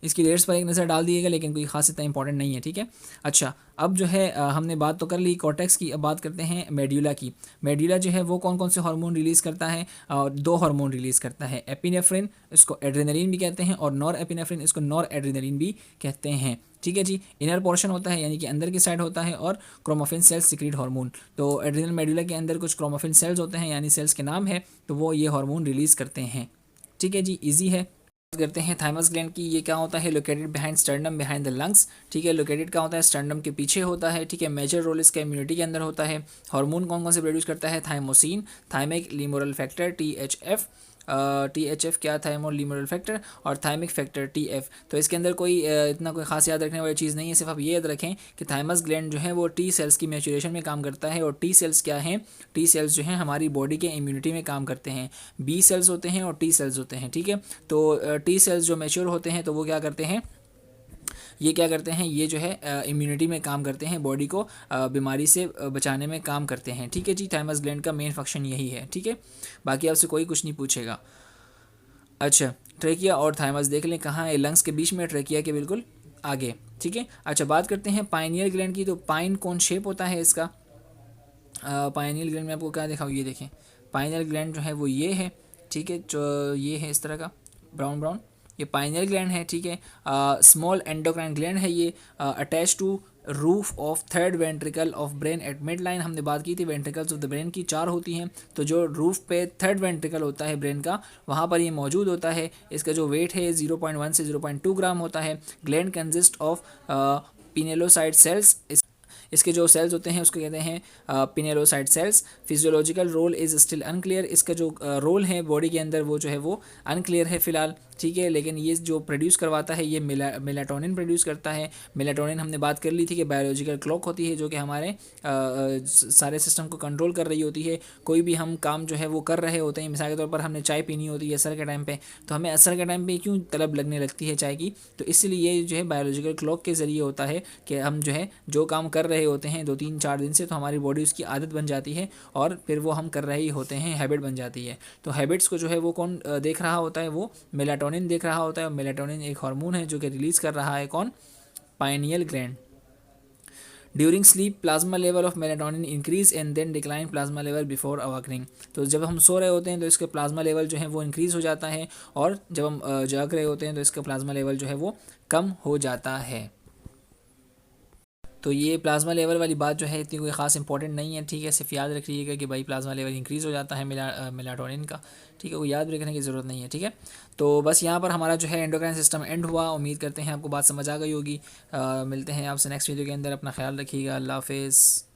[SPEAKER 1] इसकी लेयर्स पर एक नज़र डाल दिएगा, लेकिन कोई खास इतना इंपॉर्टेंट नहीं है, ठीक है। अच्छा, अब जो है हमने बात तो कर ली कॉर्टेक्स की, अब बात करते हैं मेड्यूला की। मेड्यूला जो है वो कौन कौन से हार्मोन रिलीज़ करता है? 2 हार्मोन रिलीज़ करता है, एपिनेफ्रिन, इसको एड्रेनलिन भी कहते हैं, और नॉर एपिनेफ्रिन, इसको नॉर एड्रेनलिन भी कहते हैं, ठीक है जी। इनर पोर्शन होता है, यानी कि अंदर की साइड होता है, और क्रोमोफिन सेल्स सिक्रीट हार्मोन। तो एड्रेनल मेड्यूला के अंदर कुछ क्रोमोफिन सेल्स होते हैं, यानी सेल्स के नाम है, तो वो ये हार्मोन रिलीज़ करते हैं, ठीक है जी, ईजी है। करते हैं थाइमस ग्लैंड की। ये क्या होता है? Located behind sternum behind the lungs, ठीक है। लोकेटेड क्या होता है? स्टर्नम के पीछे होता है, ठीक है। मेजर रोल इसका इम्यूनिटी के अंदर होता है। हार्मोन कौन कौन से प्रोड्यूस करता है? Thymosin, thymic humoral factor THF, THF क्या? थाइमोल लीमोरल फैक्टर, और थाइमिक फैक्टर TF। तो इसके अंदर कोई इतना कोई खास याद रखने वाली चीज़ नहीं है, सिर्फ आप ये याद रखें कि थाइमस ग्लैंड जो है वो T सेल्स की मैच्योरेशन में काम करता है। और T सेल्स क्या हैं? T सेल्स जो हैं हमारी बॉडी के इम्यूनिटी में काम करते हैं। B सेल्स होते हैं और T सेल्स होते हैं, ठीक है। तो T सेल्स जो मैच्योर होते हैं तो वो क्या करते हैं? ये क्या करते हैं, ये जो है इम्यूनिटी में काम करते हैं, बॉडी को बीमारी से बचाने में काम करते हैं। ठीक है जी, थाइमस ग्लैंड का मेन फंक्शन यही है। ठीक है, बाकी आपसे कोई कुछ नहीं पूछेगा। अच्छा, ट्रेकिया और थाइमस देख लें कहाँ है, लंग्स के बीच में, ट्रेकिया के बिल्कुल आगे। ठीक है, अच्छा बात करते हैं पाइनियल ग्लैंड की। तो पाइन कौन शेप होता है इसका, पाइनियल ग्लैंड में आपको क्या दिखाऊँ, ये देखें पाइनियल ग्लैंड जो है वो ये है। ठीक है, जो ये है इस तरह का ब्राउन ब्राउन, ये पाइनियल ग्लैंड है। ठीक है, स्मॉल एंडोक्राइन ग्लैंड है ये, attach to roof of third ventricle of brain at mid line. हमने बात की थी वेंट्रिकल्स ऑफ द ब्रेन की 4 होती हैं, तो जो रूफ पे थर्ड वेंट्रिकल होता है ब्रेन का, वहाँ पर ये मौजूद होता है। इसका जो वेट है 0.1 से 0.2 ग्राम होता है। Gland consist of pinealocyte cells, इसके जो सेल्स होते हैं उसको कहते हैं pinealocyte cells. Physiological role is still unclear, इसका जो रोल है बॉडी के अंदर वो जो है वो अनक्लियर है फ़िलहाल। ठीक है, लेकिन ये जो प्रोड्यूस करवाता है ये मेलाटोनिन प्रोड्यूस करता है। मेलाटोनिन हमने बात कर ली थी कि बायोलॉजिकल क्लॉक होती है जो कि हमारे सारे सिस्टम को कंट्रोल कर रही होती है। कोई भी हम काम जो है वो कर रहे होते हैं, मिसाल के तौर पर हमने चाय पीनी होती है असर के टाइम पे, तो हमें असर के टाइम पे क्यों तलब लगने लगती है चाय की, तो इसलिए ये जो है बायोलॉजिकल क्लॉक के ज़रिए होता है कि हम जो है जो काम कर रहे होते हैं 2-3-4 दिन से, तो हमारी बॉडी उसकी आदत बन जाती है और फिर वो हम कर रहे ही होते हैं, हैबिट बन जाती है। तो हैबिट्स को जो है वो कौन देख रहा होता है, वो मेलाटोनिन देख रहा होता है। और मेलाटोनिन एक हार्मोन है जो कि रिलीज़ कर रहा है कौन, pineal gland. During sleep plasma level of melatonin increase and then decline plasma level before awakening. तो जब हम सो रहे होते हैं तो इसका प्लाज्मा लेवल जो है वो इंक्रीज़ हो जाता है, और जब हम जाग रहे होते हैं तो इसका प्लाज्मा लेवल जो है वो कम हो जाता है। तो ये प्लाज्मा लेवल वाली बात जो है इतनी कोई ख़ास इंपॉर्टेंट नहीं है। ठीक है, सिर्फ याद रखिएगा कि भाई प्लाज्मा लेवल इंक्रीज़ हो जाता है मेलाटोनिन का। ठीक है, वो याद रखने की ज़रूरत नहीं है। ठीक है, तो बस यहाँ पर हमारा जो है एंडोक्राइन सिस्टम एंड हुआ। उम्मीद करते हैं आपको बात समझ आ गई होगी। मिलते हैं आपसे नेक्स्ट वीडियो के अंदर। अपना ख्याल रखिएगा। अल्लाह हाफिज़।